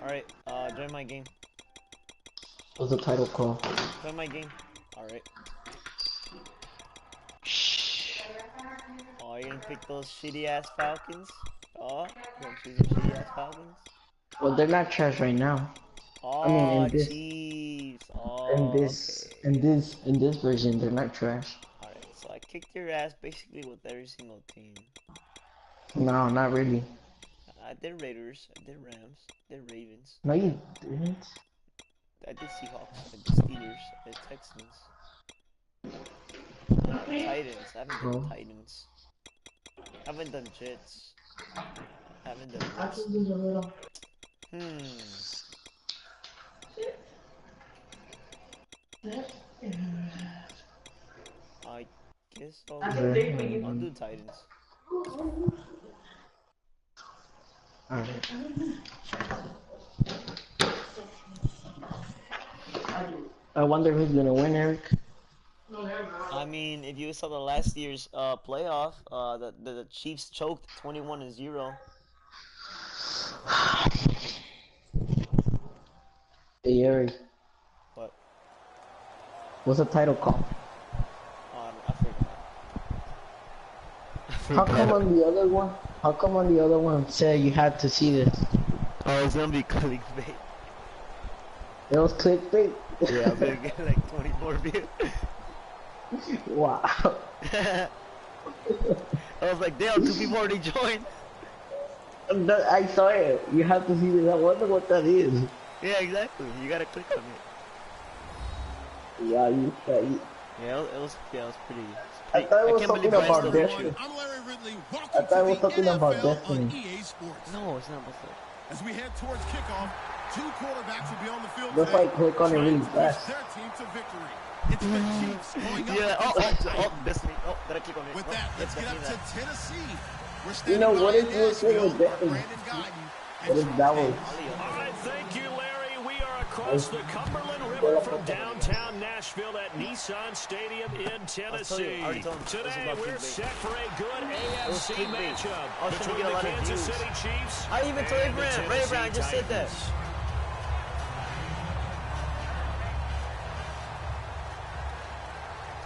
Alright, join my game. What's the title called? Join my game. Alright. Shh. Oh, you're gonna pick those shitty ass Falcons? Oh, you're gonna choose those shitty ass Falcons? Well, they're not trash right now. I mean, Oh, Chiefs. in Oh, this, okay. in this version, they're not trash. Alright, so I kicked your ass basically with every single team. No, not really. I did Raiders, I did Rams, I did Ravens, No, you didn't. I did Seahawks, I did Steelers, I did Texans, Titans, I haven't done Bro. Titans, I haven't done Jets, I haven't done Redskins. I guess I'll do Titans. Alright. I wonder who's gonna win, Eric. I mean, if you saw the last year's playoff, the Chiefs choked 21-0. Hey, Eric. What? What's the title called? I forgot. How come on the other one? How come on the other one said you had to see this? Oh, it's gonna be clickbait. It was clickbait. Yeah, I'm gonna get like 24 views. Wow. I was like, damn, 2 people already joined. I saw it. You have to see this. I wonder what that is. Yeah, exactly. You gotta click on it. Yeah, Yeah, it was pretty. I thought it was something about Destiny. I'm Larry Ridley. I thought it was something about NFL Destiny. on EA Sports. No, it's not about that. As we head towards kickoff, 2 quarterbacks will be on the field Just today, like click on it really trying to push fast. their team to victory. It's the Chiefs going up Yeah, against the oh, Destiny. Oh, did I click on it? With Oh, that, let's get up to Tennessee. We're You standing know, what by is in this thing with Nashville for Destiny? Brandon Guyton What is that one? All right, thank you, Larry. We are across the Cumberland River from downtown Nashville at Nissan Stadium in Tennessee. Today, we're set for a good AFC matchup between the Kansas City Chiefs I even told Abraham. Ray Brown just said that.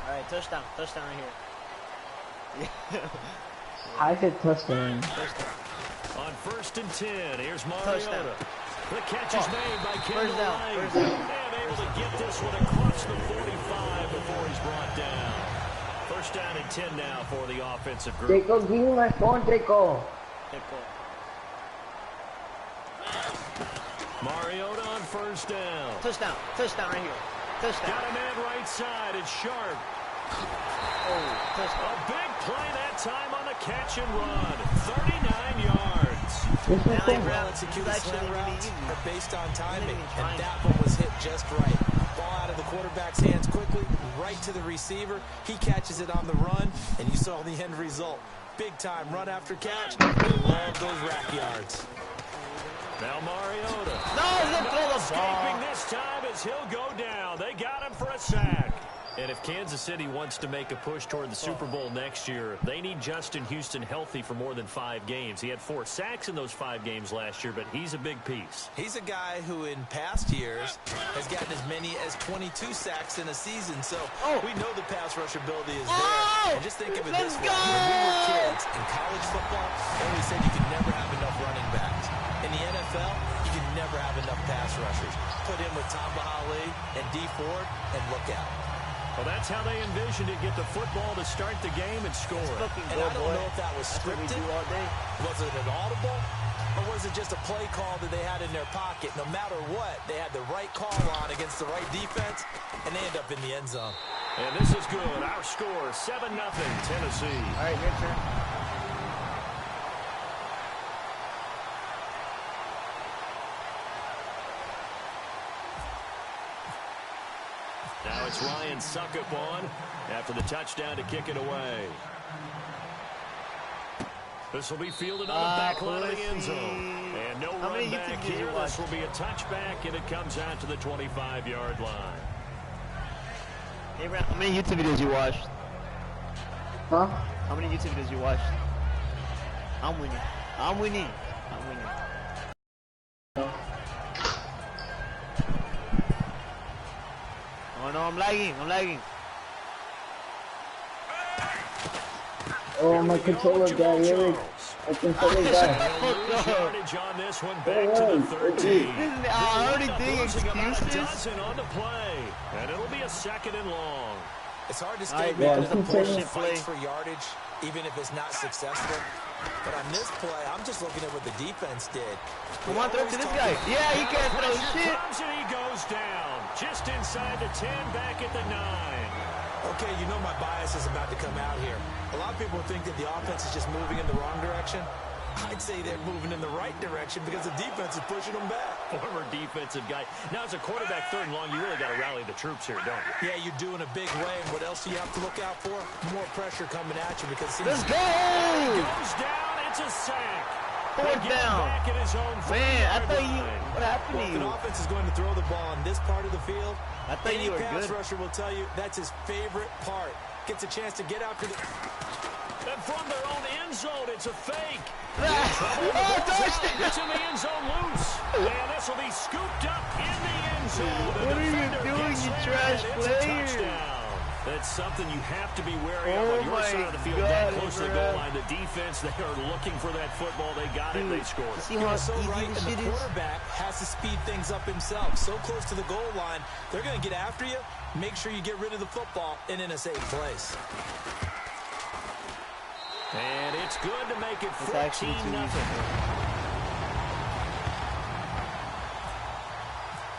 Alright, touchdown right here. I said touchdown. On 1st and 10, here's Mariota. Touchdown. The catch is made by Kendall First down. Lang. First down. And able to get this one across the 45 before he's brought down. 1st down and 10 now for the offensive group. Draco, give me my phone, Draco. Mariota on 1st down. Touchdown right here. Touchdown. Got a man right side. It's Sharp. Oh, touchdown. A big play that time on the catch and run. 39 yards. Well Executed slant routes are based on timing, and that one was hit just right. Ball out of the quarterback's hands quickly, right to the receiver. He catches it on the run, and you saw the end result. Big time run after catch. Love those rack yards. Now Mariota. No, he'll throw the Escaping ball. this time as he'll go down. They got him for a sack. And if Kansas City wants to make a push toward the Super Bowl next year, they need Justin Houston healthy for more than 5 games. He had 4 sacks in those 5 games last year, but he's a big piece. He's a guy who in past years has gotten as many as 22 sacks in a season, so we know the pass rush ability is there. And just think of it this way. When we were kids in college football, they always said you could never have enough running backs. In the NFL, you can never have enough pass rushers. Put in with Tom Bahali and D Ford, and look out. Well, that's how they envisioned it, get the football to start the game and score. And I don't know if that was That's what we scripted. do all day. Was it an audible? Or was it just a play call that they had in their pocket? No matter what, they had the right call on against the right defense, and they end up in the end zone. And this is good. Our score, 7-0 Tennessee. All right, your turn. Now it's Ryan Suckup on after the touchdown to kick it away. This will be fielded on the back line of the end zone. And no run back here. This will be a touchback, and it comes out to the 25-yard line. Hey, Ram, how many YouTube videos you watched? Huh? How many YouTube videos you watched? I'm winning. no, I'm lagging. Oh, my controller got it. My controller got yardage on this one, back to the 13. Already doing excuses. Dozen on the play, and it'll be a 2nd and long. It's hard to stay yeah, mad at the bullshit fights for yardage, even if it's not successful. But on this play, I'm just looking at what the defense did. Come on, throw to this guy. Yeah, he can't throw shit. And he goes down, just inside the 10, back at the 9. Okay, you know my bias is about to come out here. A lot of people think that the offense is just moving in the wrong direction. I'd say they're moving in the right direction because the defense is pushing them back. Former defensive guy. Now, as a quarterback 3rd and long, you really got to rally the troops here, don't you? Yeah, you do in a big way. And what else do you have to look out for? More pressure coming at you because... Let's go! Goes down. It's a sack. 4th down. Back at his own Man, I thought you... What happened Well, to you? if an offense is going to throw the ball on this part of the field, I thought you were pass good. rusher will tell you that's his favorite part. Gets a chance to get out to the... And from their own end zone, it's a fake. Touchdown! It's in the end zone loose. And this will be scooped up in the end zone. What are you doing, you trash player? That's something you have to be wary of on your side of the field. That close to the goal line. The defense, they are looking for that football. They got it. They scored. See how so easy right, this and shit the is? quarterback has to speed things up himself. So close to the goal line, they're going to get after you. Make sure you get rid of the football and in a safe place. And it's good to make it 14-0.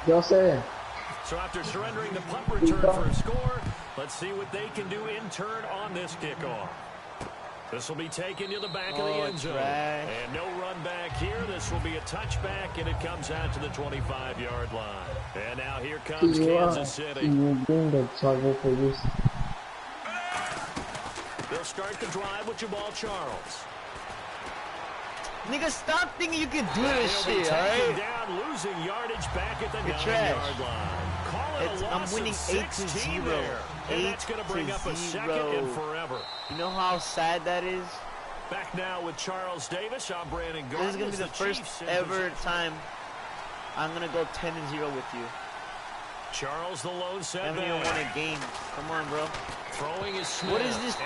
Yo sé. So after surrendering the punt return for a score, let's see what they can do in turn on this kickoff. This will be taken to the back of the end zone. And no run back here. This will be a touchback, and it comes out to the 25-yard line. And now here comes Kansas City. They'll start the drive with Jamal Charles. Nigga, stop thinking you can do this shit, alright? Down, losing yardage back at the 9-yard line. Call it a loss. I'm winning 8-0. There. And that's going to bring up a 2nd and forever. You know how sad that is? Back now with Charles Davis. I'm Brandon Gordon. This is going to be the first ever time I'm going to go 10-0 with you. Charles, the lone setback. I haven't even won a game. Come on, bro. Throwing his What is this? Oh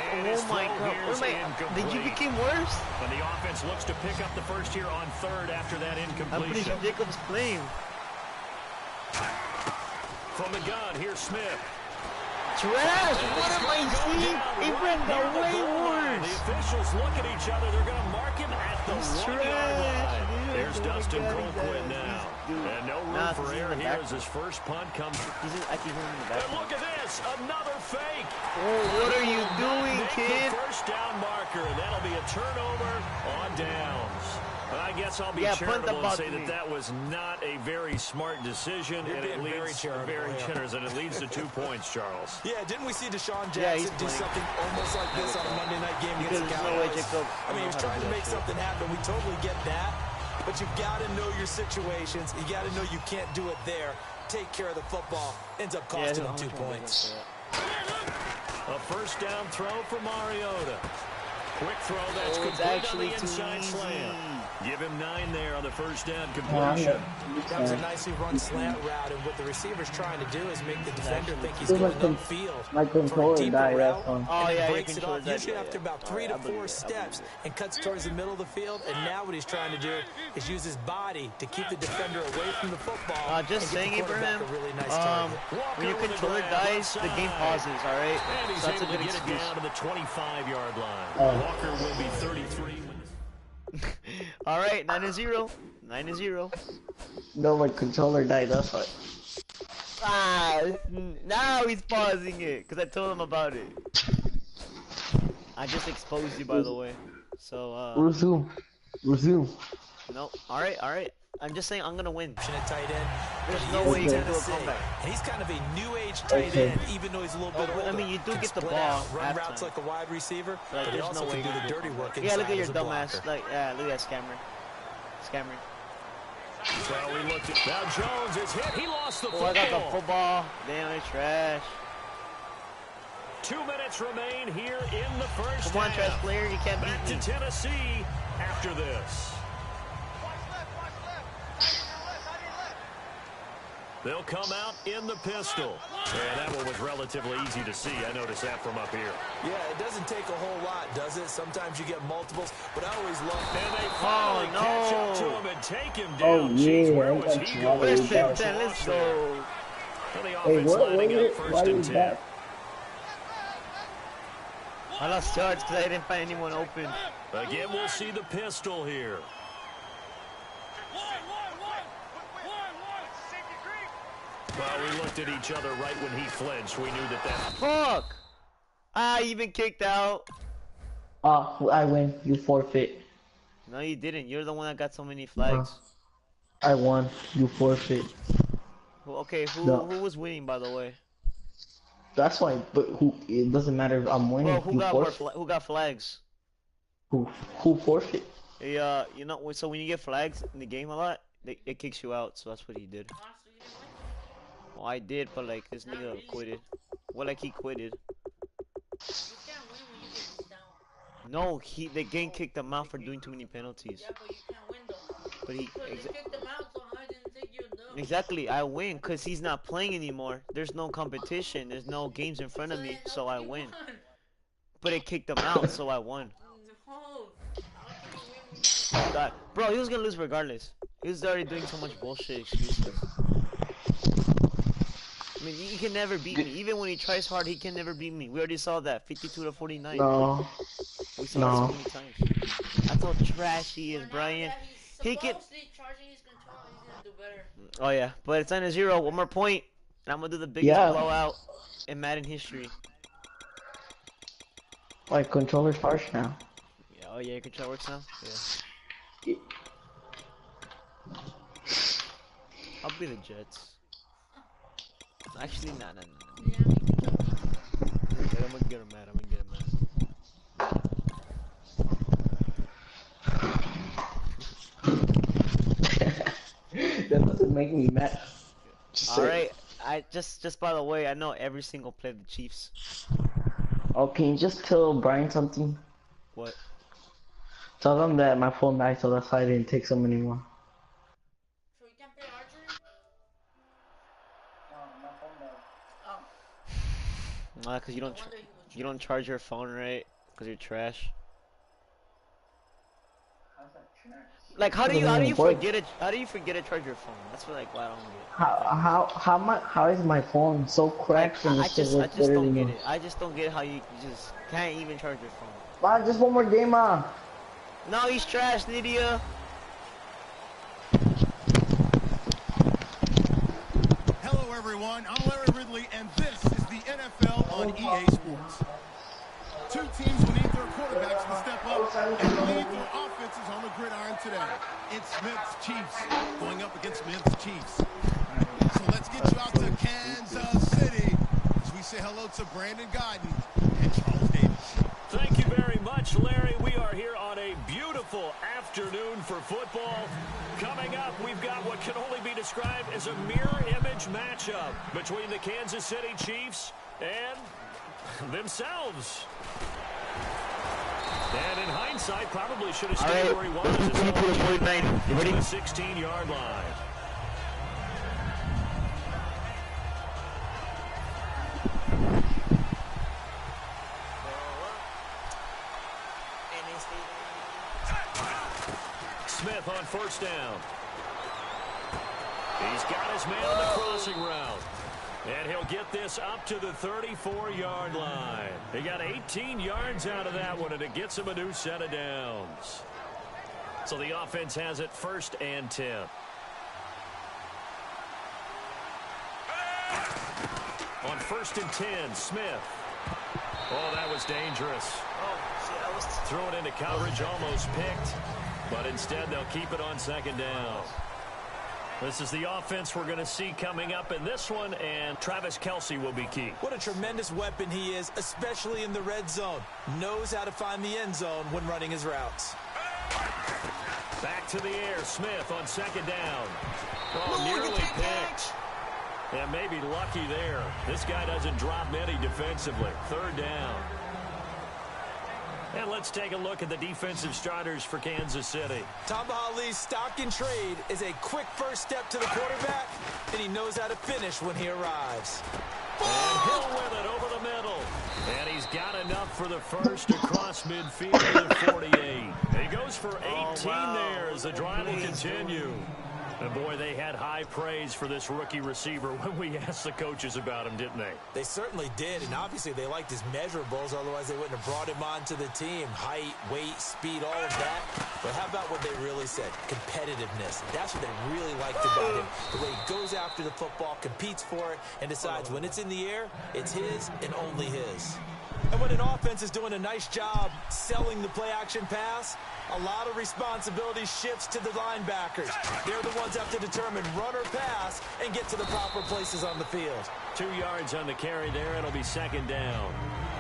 my god. What am I? Did you become worse? And the offense looks to pick up the first here on 3rd after that incompletion. I'm pretty sure Jacob's playing. From the gun, here's Smith. Trash! What am I seeing? It went way worse. The officials look at each other. They're going to mark him at the 1-yard line. There's Dustin Colquitt now. And no room for error here as his first punt comes. I keep him in the back. And look at this. Another fake. Oh, what are you doing, kid? First down marker. That'll be a turnover on downs. I guess I'll be charitable and say that was not a very smart decision. You're and it leads very generous, and it leads to 2 points, Charles. Yeah, didn't we see Deshaun Jackson do something almost like this on a Monday night game against the Cowboys? I mean, he was trying to make something happen. We totally get that. But you've got to know your situations. You got to know you can't do it there. Take care of the football. Ends up costing them 2 points. A first down throw for Mariota. Quick throw, that's complete actually on the inside slant. Give him 9 there on the first down completion. That was a nicely run slant route, and what the receiver's trying to do is make the defender think he's going upfield. My controller died, that's one. Oh, yeah, breaks it off usually after about 3 to 4 steps and cuts towards the middle of the field. And now what he's trying to do is use his body to keep the defender away from the football. Just saying, Abraham, really nice when your controller dies, the game pauses, all right? So that's a good excuse. Down to the 25-yard line. Walker will be 33. All right, 9-0. 9-0. No, my controller died, that's why. Now he's pausing it, because I told him about it. I just exposed you, by the way. So, Resume. No, alright. I'm just saying I'm gonna win. Tight end. There's no way you can do a comeback. And he's kind of a new age tight end, even though he's a little bit older. I mean, you do get the ball. Run routes like a wide receiver, but he also can do the dirty work inside. Yeah, look at your dumbass. Like, yeah, look at that scammer. Well, we looked at now. Jones is hit. He lost the football. I got the football. Damn, it's trash. 2 minutes remain here in the first. Come on, trash player, you can't beat me. Back to Tennessee after this. They'll come out in the pistol. And that one was relatively easy to see. I noticed that from up here. Yeah, it doesn't take a whole lot, does it? Sometimes you get multiples, but I always love... And they finally catch up to him and take him down. Oh, yeah. Where was he going? First and 10, let's go. And the Hey, offense what lining was up it? first Why and is 10. that? I lost yards because I didn't find anyone open. Again, we'll see the pistol here. Well, we looked at each other right when he flinched. We knew that. Fuck! I even kicked out. I win. You forfeit. No, you didn't. You're the one that got so many flags. I won. You forfeit. Okay, who was winning, by the way? That's why. But who? It doesn't matter if I'm winning. Well, who got flags? Who forfeit? Yeah, you know, so when you get flags in the game a lot, it kicks you out. So that's what he did. Well, I did, but like this nigga quitted. Well, like he quitted. No, the game kicked him out for doing too many penalties. Yeah, but you can't win though. But he kicked him out, so how didn't take you down? exactly, I win because he's not playing anymore. There's no competition. There's no games in front of me, so I win. But it kicked him out, so I won. God, bro, he was gonna lose regardless. He was already doing so much bullshit excuses. I mean, he can never beat me. Even when he tries hard, he can never beat me. We already saw that, 52-49. No. We saw that so many times. That's how trash he is, Brian. He can. Charging his control, he's gonna do better. Oh yeah, but it's 9-0. One more point, and I'm gonna do the biggest blowout in Madden history. Like controller's harsh now. Yeah, oh yeah, your controller works now. Yeah. I'll be the Jets. Actually, nah. Yeah, I'm gonna get him mad. That doesn't make me mad. Alright, I just by the way, I know every single play of the Chiefs. Oh, can you just tell Brian something? What? Tell him that my phone died, so that's why I didn't take some anymore. So we can't play archery? No, my phone died. Oh. Nah, cause you don't charge your phone right, cause you're trash. How's that trash? Like how do you forget to charge your phone? That's what like why I don't get. How is my phone so cracked and I it's just just don't get it. I just don't get how you just can't even charge your phone. Wow, just one more game on. No, he's trash, Lydia. Hello, everyone. I'm Larry Ridley, and this is the NFL on EA Sports. Two teams will need their quarterbacks to step up and lead their offenses on the gridiron today. It's Smith's Chiefs going up against Smith's Chiefs. So let's get you out to Kansas City as we say hello to Brandon Godden and Charles Davis. Thank you very much, Larry. We are here on a beautiful afternoon for football. Coming up, we've got what can only be described as a mirror image matchup between the Kansas City Chiefs and themselves. And in hindsight, probably should have stayed where he was. You ready? The 16-yard line. Smith on first down. He's got his man on the crossing route. And he'll get this up to the 34-yard line. He got 18 yards out of that one, and it gets him a new set of downs. So the offense has it 1st and 10. On 1st and 10, Smith. Oh, that was dangerous. Threw it into coverage, almost picked. But instead, they'll keep it on 2nd down. This is the offense we're going to see coming up in this one, and Travis Kelce will be key. What a tremendous weapon he is, especially in the red zone. Knows how to find the end zone when running his routes. Back to the air, Smith on 2nd down. Oh, nearly picked. And maybe lucky there. This guy doesn't drop many defensively. 3rd down. And let's take a look at the defensive starters for Kansas City. Tamba Hali's stock in trade is a quick first step to the quarterback, and he knows how to finish when he arrives. And Hill with it over the middle. And he's got enough for the first across midfield at 48. He goes for 18 there as the drive will continue. And boy, they had high praise for this rookie receiver when we asked the coaches about him, didn't they? They certainly did, and obviously they liked his measurables, otherwise they wouldn't have brought him onto the team. Height, weight, speed, all of that. But how about what they really said? Competitiveness. That's what they really liked about him. The way he goes after the football, competes for it, and decides when it's in the air, it's his and only his. And when an offense is doing a nice job selling the play-action pass, a lot of responsibility shifts to the linebackers. They're the ones that have to determine run or pass and get to the proper places on the field. 2 yards on the carry there. It'll be second down.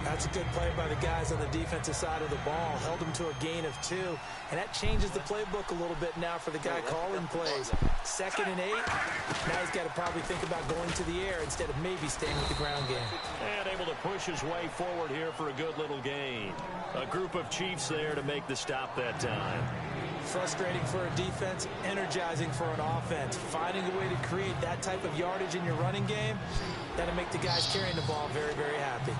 That's a good play by the guys on the defensive side of the ball. Held them to a gain of 2. And that changes the playbook a little bit now for the guy calling plays. 2nd and 8. Now he's got to probably think about going to the air instead of maybe staying with the ground game. And able to push his way forward here for a good little gain. A group of Chiefs there to make the stop that time. Frustrating for a defense, energizing for an offense. Finding a way to create that type of yardage in your running game, that'll make the guys carrying the ball very, very happy.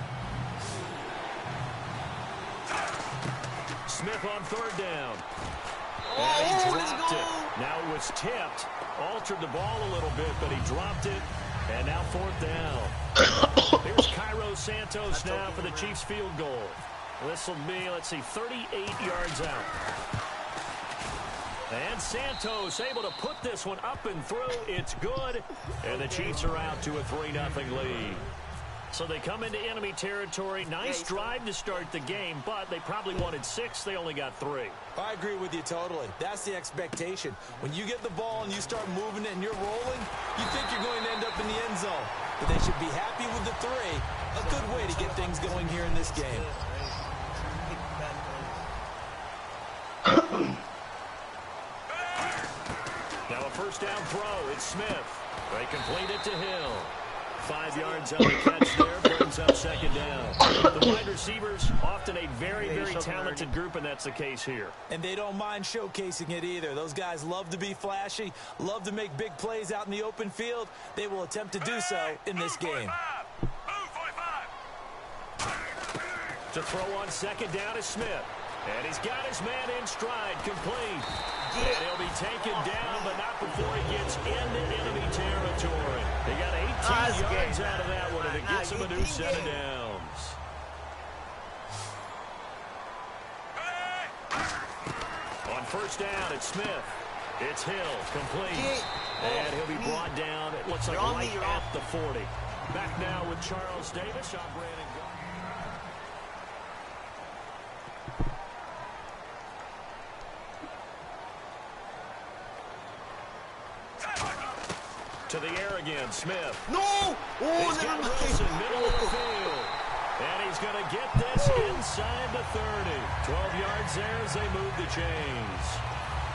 Smith on 3rd down. And he dropped it. Now it was tipped. Altered the ball a little bit, but he dropped it. And now 4th down. Here's Cairo Santos now for the Chiefs field goal. This will be, let's see, 38 yards out. And Santos able to put this one up and through. It's good. And the Chiefs are out to a 3-0 lead. So they come into enemy territory. Nice drive to start the game, but they probably wanted 6. They only got 3. I agree with you totally. That's the expectation. When you get the ball and you start moving it and you're rolling, you think you're going to end up in the end zone. But they should be happy with the 3. A good way to get things going here in this game. Now a first down throw. It's Smith. They complete it to Hill. 5 yards on the catch there, brings up 2nd down. The wide receivers, often a very, very talented group, and that's the case here. And they don't mind showcasing it either. Those guys love to be flashy, love to make big plays out in the open field. They will attempt to do so in this game. To throw on 2nd down is Smith. And he's got his man in stride, complete. And he'll be taken down, but not before he gets into enemy territory. They got 18 yards out of that one, and it gets him a new set of downs. On 1st down, it's Smith. It's Hill, complete. And he'll be brought down, it looks like right at the 40. Back now with Charles Davis. I'm Brandon. To the air again, Smith. No! He's got Wilson, middle of the field. And he's going to get this inside the 30. 12 yards there as they move the chains.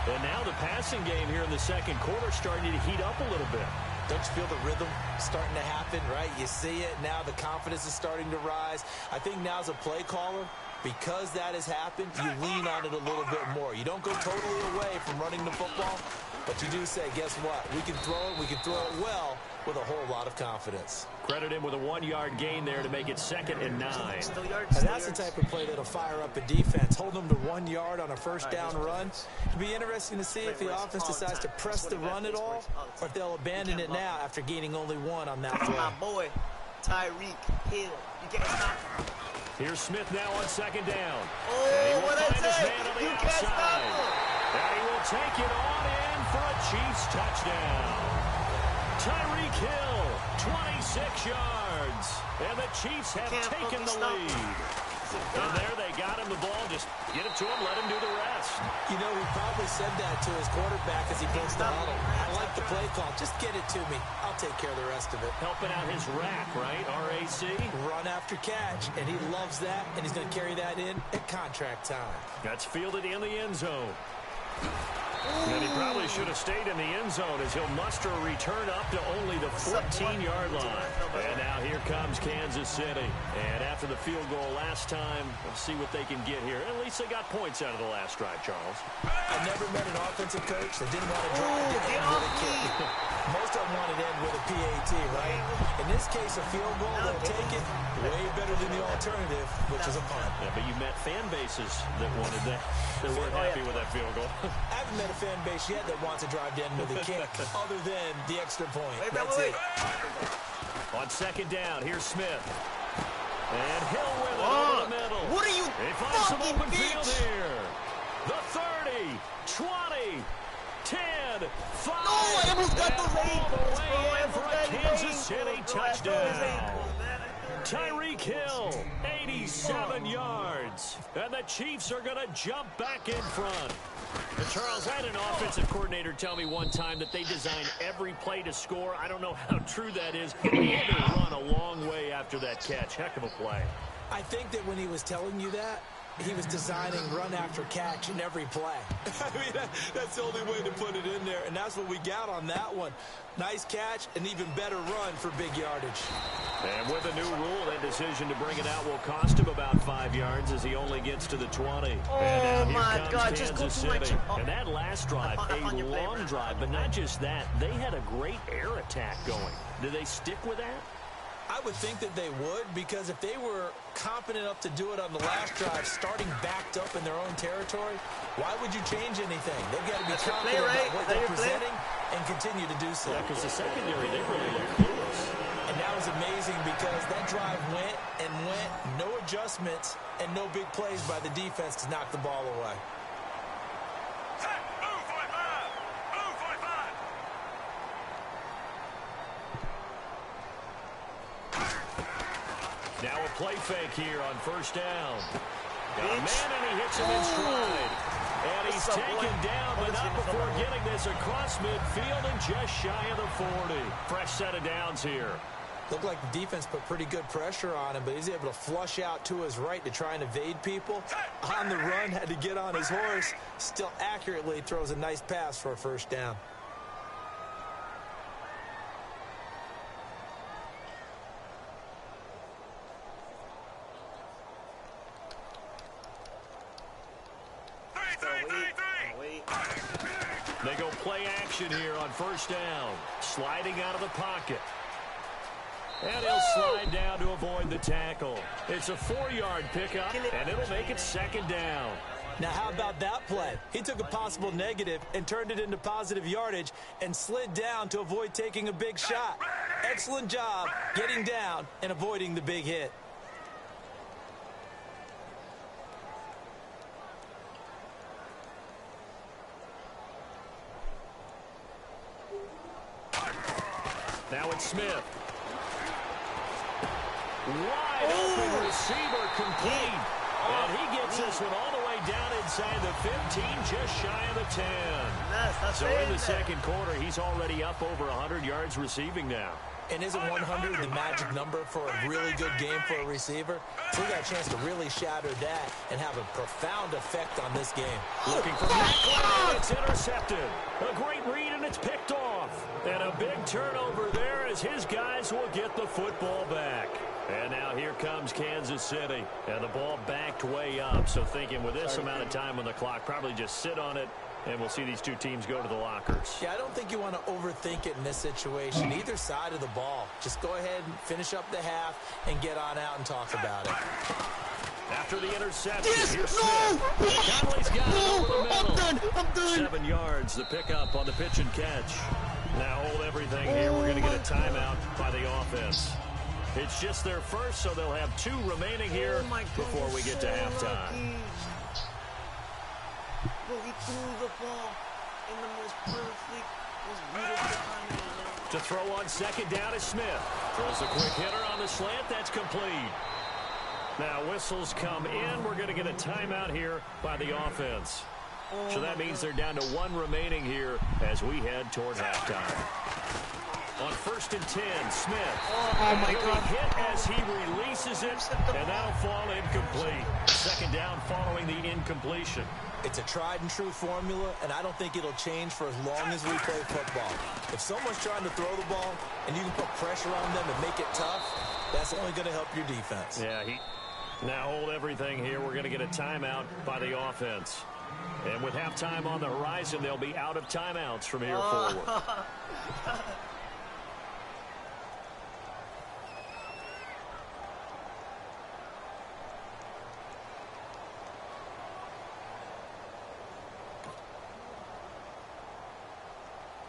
And now the passing game here in the 2nd quarter starting to heat up a little bit. Don't you feel the rhythm starting to happen, right? You see it now. The confidence is starting to rise. I think now as a play caller, because that has happened, you lean on it a little bit more. You don't go totally away from running the football, but you do say, guess what? We can throw it. We can throw it well with a whole lot of confidence. Credit him with a 1-yard gain there to make it 2nd and 9. And that's the type of play that'll fire up a defense. Hold them to 1 yard on a first down run. It'll be interesting to see if the offense decides to press the run at all, or if they'll abandon it now after gaining only 1 on that play. My boy, Tyreek Hill. You can't stop him. Here's Smith now on 2nd down. Oh, what I say? You can't stop him. And he will take it on in for a Chiefs touchdown. Tyreek Hill, 26 yards. And the Chiefs have taken the lead. And there they got him the ball. Just get it to him, let him do the rest. You know, he probably said that to his quarterback as he breaks the huddle. I like the play call. Just get it to me. I'll take care of the rest of it. Helping out his rack, right? RAC. Run after catch. And he loves that. And he's going to carry that in at contract time. That's fielded in the end zone. And he probably should have stayed in the end zone as he'll muster a return up to only the 14-yard line. And now here comes Kansas City. And after the field goal last time, we'll see what they can get here. At least they got points out of the last drive, Charles. I never met an offensive coach that didn't want to drive to end with a kick. Most of them wanted to end with a PAT, right? In this case, a field goal, they'll take it way better than the alternative, which is a punt. Yeah, but you met fan bases that wanted that. They weren't happy with that field goal. I haven't met a fan base yet that wants to drive to end with a kick, other than the extra point. That's it. On second down, here's Smith. And Hill with it over the middle. What are you He finds some open bitch? field here. The 30, 20, 10, 5. No, I almost got the all the way Bro, in for a that Kansas City touchdown. Man. Tyreek Hill, 87 yards. And the Chiefs are going to jump back in front. And Charles, I had an offensive coordinator tell me one time that they design every play to score. I don't know how true that is. He had to run a long way after that catch. Heck of a play. I think that when he was telling you that, he was designing run after catch in every play. I mean, that's the only way to put it in there, and that's what we got on that one. Nice catch, an even better run for big yardage. And with a new rule, that decision to bring it out will cost him about 5 yards as he only gets to the 20. Oh, my God, just go to my... And that last drive, a long drive, but not just that. They had a great air attack going. Do they stick with that? I would think that they would, because if they were confident enough to do it on the last drive, starting backed up in their own territory, why would you change anything? They've got to be confident about what they're presenting and continue to do so. Yeah, because the secondary, they really look close. And that was amazing because that drive went and went, no adjustments, and no big plays by the defense to knock the ball away. Now a play fake here on first down. Got a man and he hits him in stride. And he's taken down, but not before getting this across midfield and just shy of the 40. Fresh set of downs here. Looked like the defense put pretty good pressure on him, but he's able to flush out to his right to try and evade people. On the run, had to get on his horse. Still accurately throws a nice pass for a first down. They go play action here on first down. Sliding out of the pocket. And he'll slide down to avoid the tackle. It's a 4-yard pickup, and it'll make it second down. Now, how about that play? He took a possible negative and turned it into positive yardage and slid down to avoid taking a big shot. Excellent job getting down and avoiding the big hit. Now it's Smith. Wide open receiver complete. And he gets this one all the way down inside the 15, just shy of the 10. So in the second quarter, he's already up over 100 yards receiving now. And isn't 100 the magic number for a really good game for a receiver? So he got a chance to really shatter that and have a profound effect on this game. Looking for Macklin. It's intercepted. A great read, and it's picked off. And a big turnover there as his guys will get the football back. And now here comes Kansas City. And the ball backed way up. So thinking with this amount of time on the clock, probably just sit on it. And we'll see these two teams go to the lockers. Yeah, I don't think you want to overthink it in this situation. Either side of the ball. Just go ahead and finish up the half and get on out and talk about it. After the interception, here's Smith. Conley's got it over the middle. I'm done. 7 yards, the pickup on the pitch and catch. Now hold everything here. We're going to get a timeout by the offense. It's just their first, so they'll have 2 remaining here before we get to halftime. Bro, he threw the ball in the most perfect, most beautiful time. To throw on second down is Smith. Throws a quick hitter on the slant. That's complete. Now whistles come in. We're going to get a timeout here by the offense. So that means they're down to 1 remaining here as we head toward halftime. On first and 10, Smith. Oh my God. Hit as he releases it, and that'll fall incomplete. Second down following the incompletion. It's a tried and true formula, and I don't think it'll change for as long as we play football. If someone's trying to throw the ball and you can put pressure on them and make it tough, that's only going to help your defense. Yeah, now hold everything here. We're going to get a timeout by the offense. And with halftime on the horizon, they'll be out of timeouts from here forward.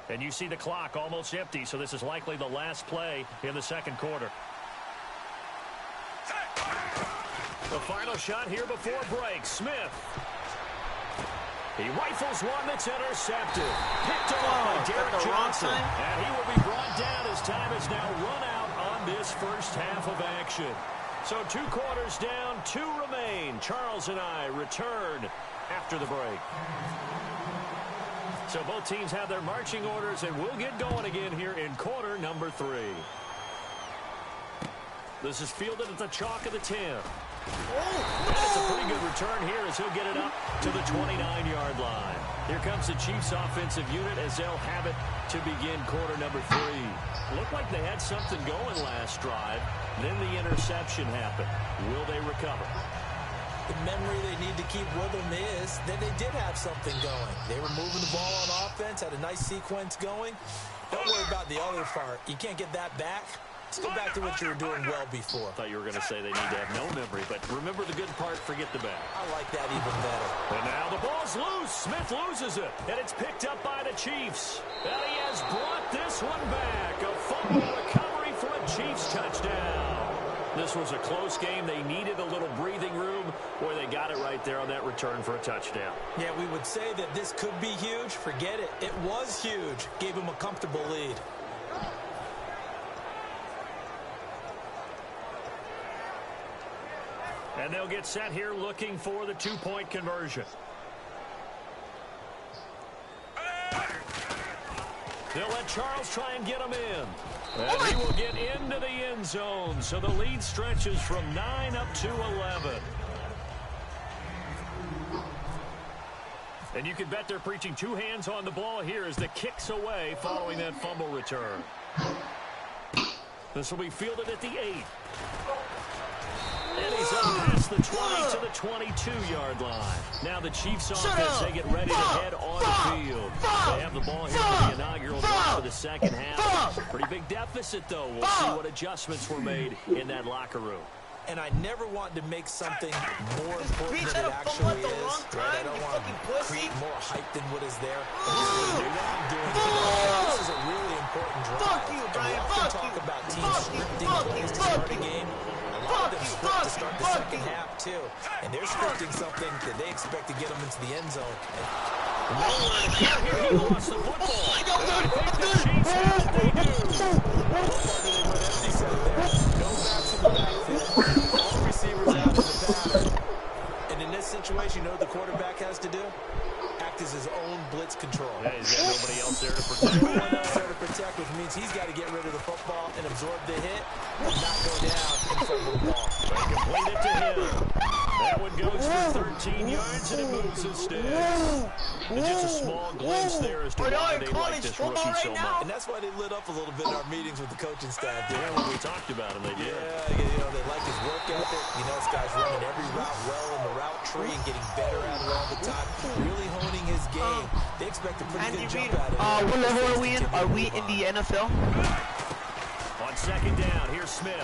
And you see the clock almost empty, so this is likely the last play in the second quarter. The final shot here before break. Smith. He rifles one that's intercepted. Picked off by Derek Johnson. And he will be brought down as time has now run out on this first half of action. So 2 quarters down, 2 remain. Charles and I return after the break. So both teams have their marching orders, and we'll get going again here in quarter number 3. This is fielded at the chalk of the 10. And it's a pretty good return here as he'll get it up to the 29-yard line. Here comes the Chiefs offensive unit as they'll have it to begin quarter number 3. Looked like they had something going last drive. Then the interception happened. Will they recover? The memory they need to keep with them is that they did have something going. They were moving the ball on offense, had a nice sequence going. Don't worry about the other part. You can't get that back. Let's go back to what you were doing well before. I thought you were going to say they need to have no memory, but remember the good part, forget the bad. I like that even better. And now the ball's loose. Smith loses it, and it's picked up by the Chiefs. And he has brought this one back. A fumble recovery for a Chiefs touchdown. This was a close game. They needed a little breathing room. Boy, they got it right there on that return for a touchdown. Yeah, we would say that this could be huge. Forget it. It was huge. Gave him a comfortable lead. And they'll get set here looking for the 2-point conversion. They'll let Charles try and get him in. And he will get into the end zone. So the lead stretches from 9 up to 11. And you can bet they're preaching 2 hands on the ball here as the kick's away following that fumble return. This will be fielded at the 8. And he's up past the 20 to the 22-yard line. Now the Chiefs offense, they get ready to head on the field. They have the ball here for the inaugural drive for the second half. Pretty big deficit, though. We'll see what adjustments were made in that locker room. And I never want to make something more important than it actually is. Right? I don't want to create more hype than what is there. This is a really important drive. We often talk about teams scripting plays to start a game. A lot of them script to start the second half, too. And they're scripting something that they expect to get them into the end zone. He lost the football. I think the Chiefs have what they do. They went empty set there. No backs in the backfield. All receivers out in the pass. And in this situation, you know what the quarterback has to do? Act as his own blitz control. Yeah, he's got nobody else there to protect. No one else there to protect, which means he's got to get rid of the football and absorb the hit and not go down in front of the ball. They complete it to him. That one goes for 13 yards, and it moves instead. And just a small glimpse there as to why they like this rookie so much. And that's why they lit up a little bit in our meetings with the coaching staff. Yeah, when we talked about him, they did. Yeah, you know, they like his work ethic. You know, this guy's running every route well in the route tree and getting better at it all the time. Really honing his game. They expect a pretty good jump at it. What level are we in? Are we in the NFL? On second down, here's Smith.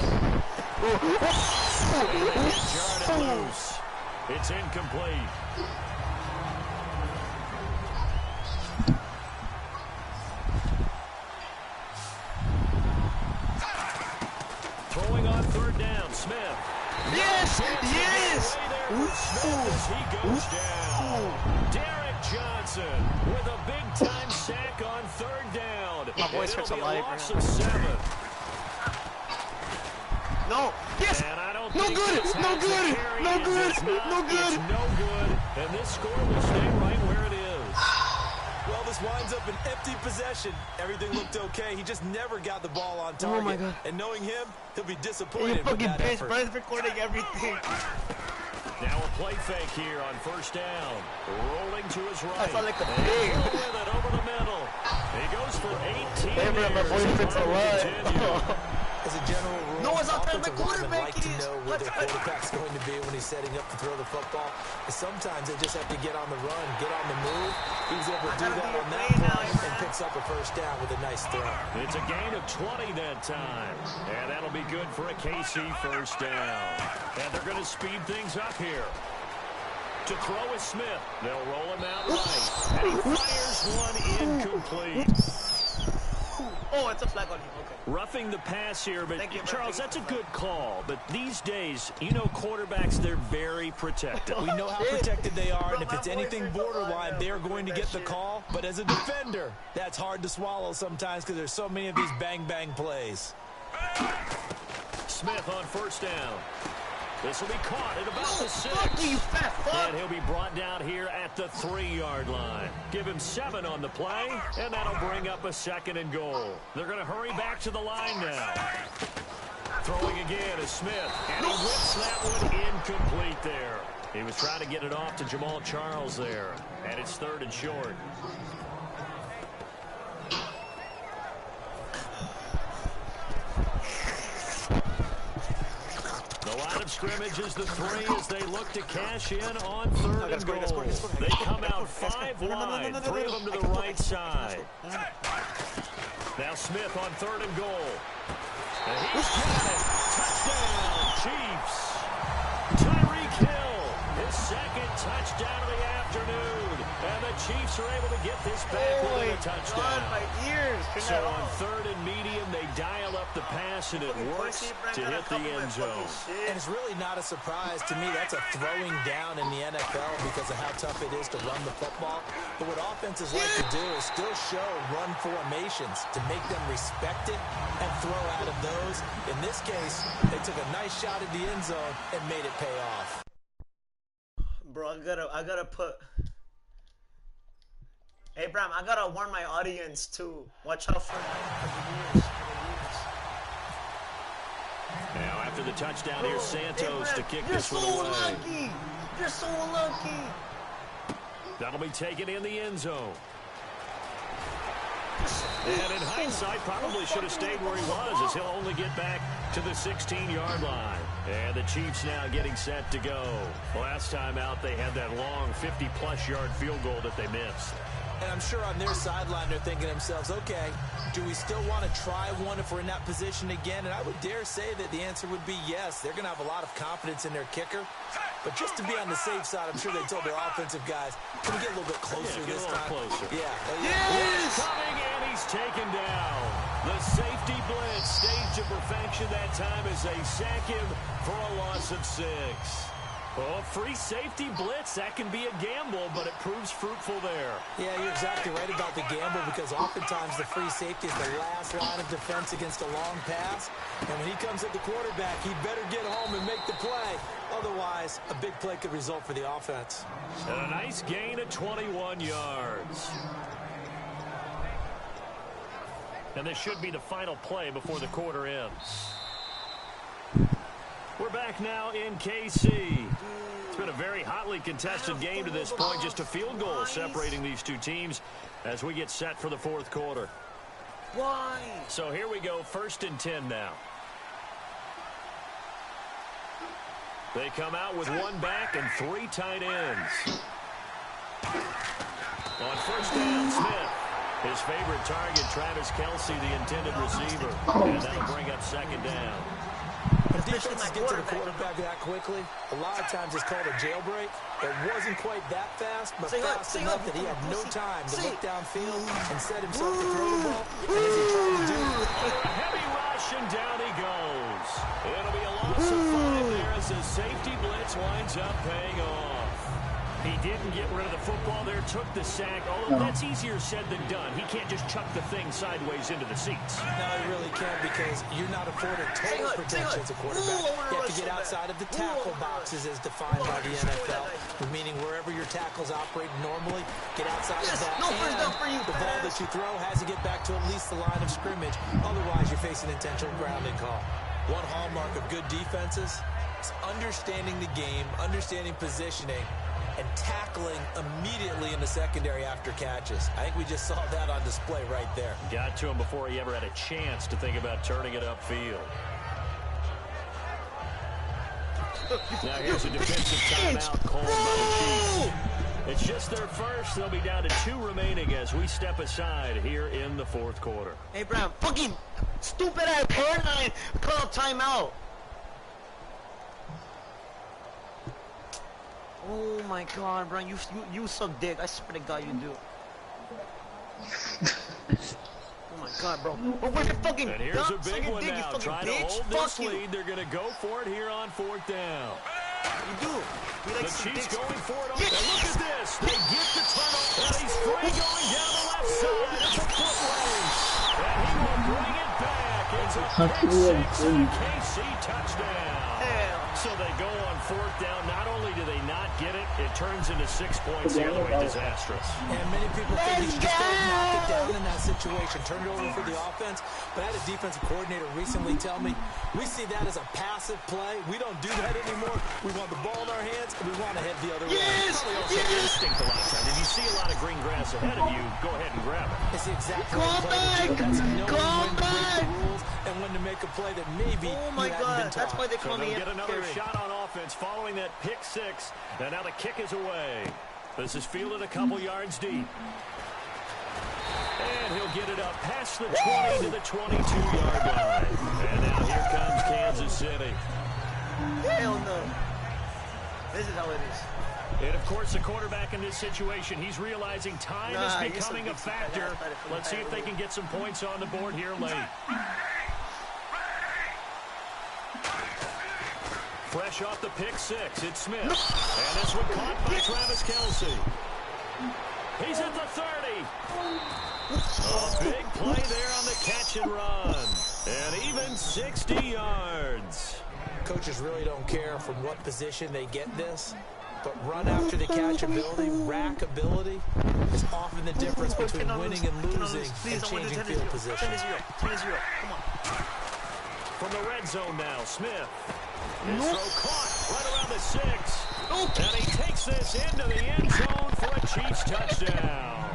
Jarred it loose. It's incomplete. Throwing on third down, Smith. Yes! Yes! Smith as he goes down. Derek Johnson with a big-time sack on third down. My voice hurts a lot. Loss of 7. No! Yes! And I don't No think good! this No has good! a carry. No good! It's not. No good! It's no good. And this score will stay right where it is. Well, this winds up an empty possession. Everything looked okay. He just never got the ball on target. Oh my God. And knowing him, he'll be You disappointed with fucking that bitch, effort. bro. It's recording everything. Now a play fake here on first down. Rolling to his right. I like a pig. With it over the middle. He goes for 18 Hey, bro, my voice fits a lot. As a general rule, No, it's not that my offensive linemen quarterback like to is. know where their quarterback's going to be when he's setting up to throw the football. And sometimes they just have to get on the run, get on the move. He was able to do that on that play and picks up a first down with a nice throw. It's a gain of 20 that time. And that'll be good for a KC first down. And they're going to speed things up here. To throw is Smith. They'll roll him out right. And he fires one incomplete. Oh, it's a flag on him. Okay. Roughing the pass here, but Thank you, Charles, that's a good call. But these days, you know quarterbacks, they're very protected. We know how protected they are, and if it's anything borderline, they're going to get the call. But as a defender, that's hard to swallow sometimes because there's so many of these bang-bang plays. Smith on first down. This will be caught at about the 6. You fat fuck. And he'll be brought down here at the 3-yard line. Give him 7 on the play, and that'll bring up a 2nd and goal. They're going to hurry back to the line now. Throwing again is Smith, and he whips that one incomplete there. He was trying to get it off to Jamal Charles there, and it's 3rd and short. The line of scrimmage is the 3 as they look to cash in on 3rd and goal. They come out 5 wide, 3 of them to the right side. Now Smith on 3rd and goal. And he's got it. Touchdown, Chiefs. Tyreek Hill, his 2nd touchdown of the afternoon. And the Chiefs are able to get this back with a touchdown. God, my ears. So on 3rd and medium, they dial up the pass, and it works to hit the end zone. And it's really not a surprise to me. That's a throwing down in the NFL because of how tough it is to run the football. But what offenses like to do is still show run formations to make them respect it and throw out of those. In this case, they took a nice shot at the end zone and made it pay off. Bro, I gotta put... Hey, Bram, I gotta warn my audience, too. Watch out for the years. Now, after the touchdown, here's Santos hey, to kick you're this so one away. Lucky. You're so lucky. That'll be taken in the end zone. And in hindsight, probably should have stayed where he was, as he'll only get back to the 16-yard line. And the Chiefs now getting set to go. Last time out, they had that long 50-plus yard field goal that they missed. And I'm sure on their sideline they're thinking to themselves, okay, do we still want to try one if we're in that position again? And I would dare say that the answer would be yes. They're going to have a lot of confidence in their kicker. But just to be on the safe side, I'm sure they told their offensive guys, can we get a little bit closer this time? Closer. Yeah. Yes! Coming, and he's taken down. The safety blitz staged to perfection that time as they sack him for a loss of 6. Oh, free safety blitz, that can be a gamble, but it proves fruitful there. Yeah, you're exactly right about the gamble because oftentimes the free safety is the last line of defense against a long pass. And when he comes at the quarterback, he'd better get home and make the play. Otherwise, a big play could result for the offense. And a nice gain of 21 yards. And this should be the final play before the quarter ends. We're back now in KC. It's been a very hotly contested game to this point. Just a field goal separating these two teams as we get set for the 4th quarter. Why? So here we go, 1st and 10 now. They come out with 1 back and 3 tight ends. On 1st down, Smith. His favorite target, Travis Kelce, the intended receiver. And that'll bring up 2nd down. When defenses get to the quarterback that quickly, a lot of times it's called a jailbreak. It wasn't quite that fast, but fast enough that he had no time to look downfield and set himself to throw the ball. And as he tried to do, a heavy rush, and down he goes. It'll be a loss of 5 there as the safety blitz winds up paying off. He didn't get rid of the football there, took the sack. Although that's easier said than done. He can't just chuck the thing sideways into the seats. No, he really can't because you're not afforded total protection as a quarterback. You have to get outside of the tackle boxes as defined by the NFL, meaning wherever your tackles operate normally, get outside of that. And the ball that you throw has to get back to at least the line of scrimmage. Otherwise, you're facing intentional grounding call. One hallmark of good defenses It's understanding the game, understanding positioning, and tackling immediately in the secondary after catches. I think we just saw that on display right there. Got to him before he ever had a chance to think about turning it upfield. Now here's a defensive timeout called by the Chiefs. It's just their first. They'll be down to 2 remaining as we step aside here in the 4th quarter. Hey, Brown, fucking stupid ass Caroline call timeout. Oh my God, Brown, you suck dick. I swear to God, you do. Oh my God, bro. Oh, where's your fucking And here's a big one dick, now. you Trying bitch. to hold Fuck this lead. They're going to go for it here on 4th down. You do. You like The some Chiefs dicks. going for it. And look at this. They get the turnover. And he's free going down the left side. It's a foot race. And he will bring it back. It's a pick 6 and a KC touchdown. Hell. So they go on 4th down. Not only do they not get it, it turns into 6 points the other way. Disastrous. And many people think you should just go knock it down in that situation, turn it over for the offense. But I had a defensive coordinator recently tell me, we see that as a passive play. We don't do that anymore. We want the ball in our hands, and we want to head the other way. Probably also instinct a lot of times. If you see a lot of green grass ahead of you, go ahead and grab it. It's the exact right play to do. That's knowing when to break the rules and when to make a play that maybe Oh my you hadn't God, been that's taught. why they So call me they'll get another Gary. shot on offense following that pick 6. And now the kick is away. This is fielded a couple yards deep. And he'll get it up past the 20 to the 22-yard line. And now here comes Kansas City. Hell no. This is how it is. And, of course, the quarterback in this situation, he's realizing time is becoming a factor. Let's see if they can get some points on the board here late. Fresh off the pick 6, it's Smith. And this one caught by Travis Kelce. He's at the 30. A big play there on the catch and run. And even 60 yards. Coaches really don't care from what position they get this, but run after the catch ability, rack ability, is often the difference between winning and losing and changing field position. 10-0. Come on. From the red zone now, Smith. His throw caught right around the 6. And he takes this into the end zone for a Chiefs touchdown.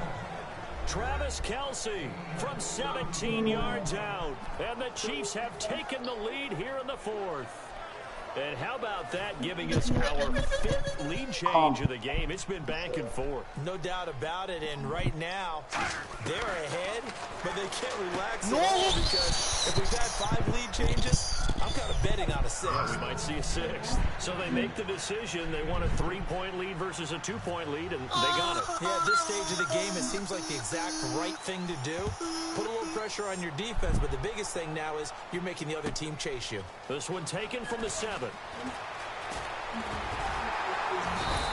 Travis Kelce from 17 yards out. And the Chiefs have taken the lead here in the 4th. And how about that giving us our 5th lead change of the game? It's been back and forth. No doubt about it, and right now, they're ahead, but they can't relax at all because if we've had 5 lead changes, I'm kind of betting on a 6. Yeah, we might see a 6th. So they make the decision. They want a 3-point lead versus a 2-point lead, and they got it. Yeah, at this stage of the game, it seems like the exact right thing to do. Put a little pressure on your defense, but the biggest thing now is you're making the other team chase you. This one taken from the 7.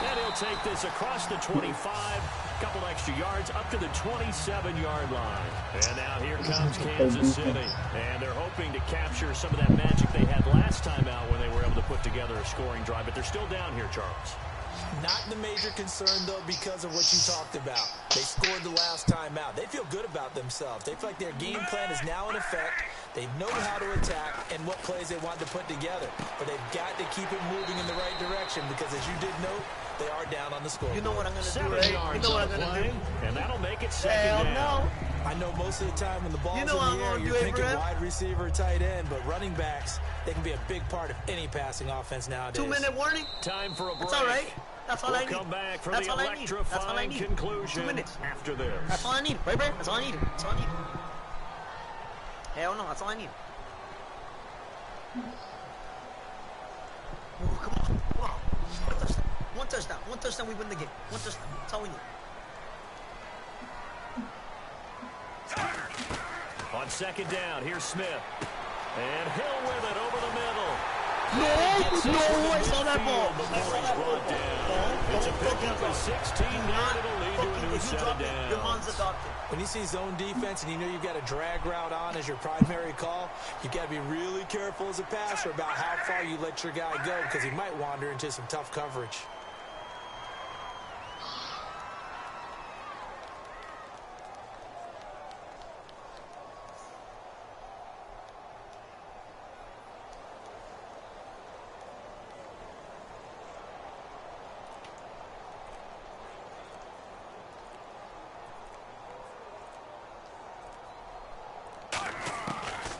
And he'll take this across the 25, couple extra yards up to the 27-yard line. And now here comes Kansas City. And they're hoping to capture some of that magic they had last time out when they were able to put together a scoring drive. But they're still down here, Charles. Not the major concern, though, because of what you talked about. They scored the last time out. They feel good about themselves. They feel like their game plan is now in effect. They know how to attack and what plays they want to put together. But they've got to keep it moving in the right direction because, as you did note, they are down on the score. You know what I'm going to do, 7 right? yards You know what I'm on going to play, do? and that'll make it second down. No. I know most of the time when the ball's You know in I'm the air, gonna you're do it, thinking Brett. wide receiver, tight end, but running backs, they can be a big part of any passing offense nowadays. 2-minute warning. Time for a break. That's all right. That's all We'll I need. come back for That's the all I need. That's all I electrifying need. conclusion 2 minutes. after this. That's all I need. Right, Brett? That's all I need. That's all I need. Hell no. That's all I need. Oh, come on. Come on. One touchdown. One touchdown. We win the game. One touchdown. That's all we need. On second down, here's Smith. And Hill with it over the middle. No, I saw that ball. Before he's brought down. It's a pickup of 16 now. It'll lead to a new set of Your mom's downs. adopted. When you see zone defense and you know you've got a drag route on as your primary call, you've got to be really careful as a passer about how far you let your guy go because he might wander into some tough coverage.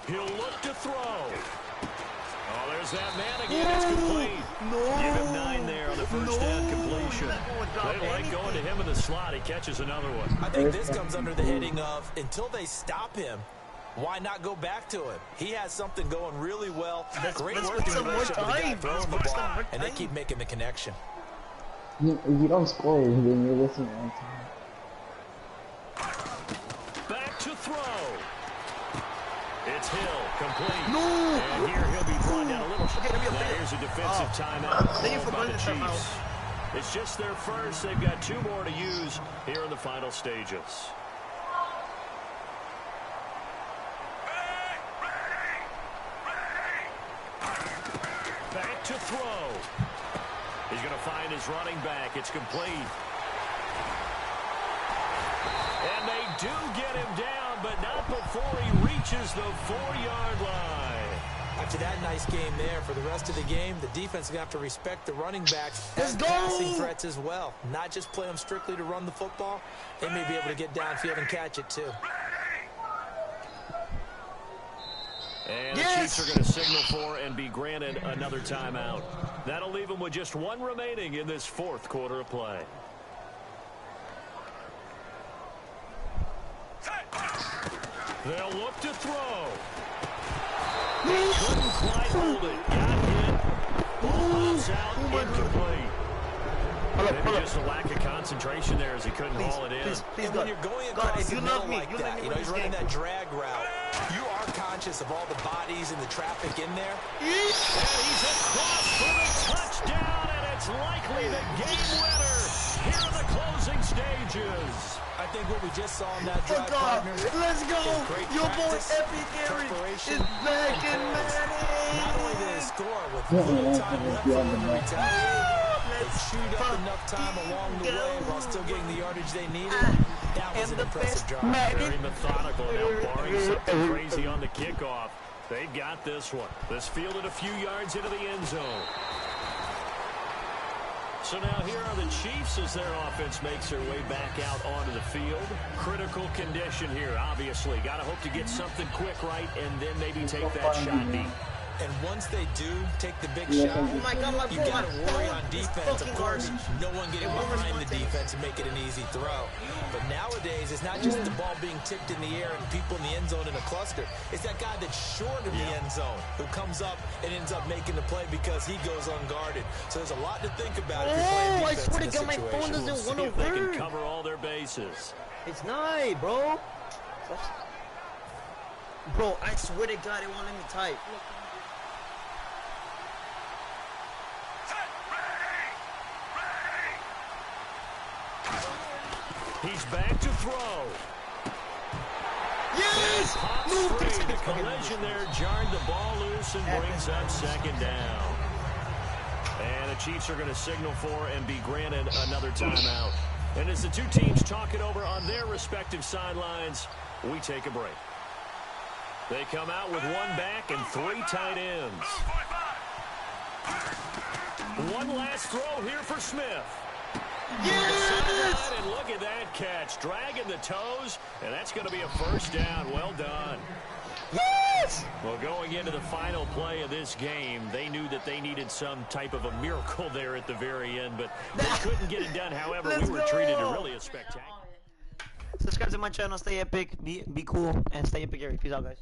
He'll look to throw. Oh, there's that man again. It's complete. Give him 9 there on the first down completion. They like going to him in the slot. He catches another one. I think this comes under the heading of until they stop him, why not go back to him? He has something going really well. Great working relationship with the guy throwing the ball, and they keep making the connection. You don't score when you're listening all the time. Back to throw. It's Hill, complete. No! And here he'll be brought down a little. Now here's a defensive timeout by the Chiefs. It's just their first. They've got 2 more to use here in the final stages. Back to throw. He's going to find his running back. It's complete. And they do get him down, but not before he reaches the 4-yard line. After that nice game there, for the rest of the game, the defense is going to have to respect the running backs as passing threats as well. Not just play them strictly to run the football. They may be able to get downfield and catch it too. And the Chiefs are going to signal for and be granted another timeout. That'll leave them with just 1 remaining in this 4th quarter of play. They'll look to throw. He couldn't quite hold it. Got hit. Ball pops out. Incomplete. Maybe just a lack of concentration there as he couldn't haul it in. And when you're going across the middle like that, you know, he's running that drag route, you are conscious of all the bodies and the traffic in there. And he's across for the touchdown, and it's likely the game winner here in the closing stages. I think what we just saw in that drive, partner. Let's go! Your boy Epic Eric is back in Madden! Not only did they score with little time left for them to retaliate, they chewed up enough time along the way while still getting the yardage they needed. That was an impressive drive. Very methodical, and now barring something crazy on the kickoff, they've got this one. This fielded a few yards into the end zone. So now here are the Chiefs as their offense makes their way back out onto the field. Critical condition here, obviously. Got to hope to get something quick right and then maybe take that shot deep. And once they do take the big shot, you got to worry on defense. Of course, no one getting behind the defense and make it an easy throw. But nowadays, it's not just the ball being tipped in the air and people in the end zone in a cluster. It's that guy that's short of the end zone who comes up and ends up making the play because he goes unguarded. So there's a lot to think about if you're playing defense. I swear to God, my phone doesn't want to work. They can cover all their bases. It's not, bro. Bro, I swear to God, it won't let me type. He's back to throw. Yes! No, the collision there jarred the ball loose and brings up 2nd down. And the Chiefs are going to signal for and be granted another timeout. And as the 2 teams talk it over on their respective sidelines, we take a break. They come out with 1 back and 3 tight ends. One last throw here for Smith. Yes! And look at that catch, dragging the toes, and that's going to be a 1st down. Well done. Yes! Well, going into the final play of this game, they knew that they needed some type of a miracle there at the very end, but they couldn't get it done. However, we were treated to really a spectacular. Subscribe to my channel, stay epic, be cool, and stay epic. Peace out, guys.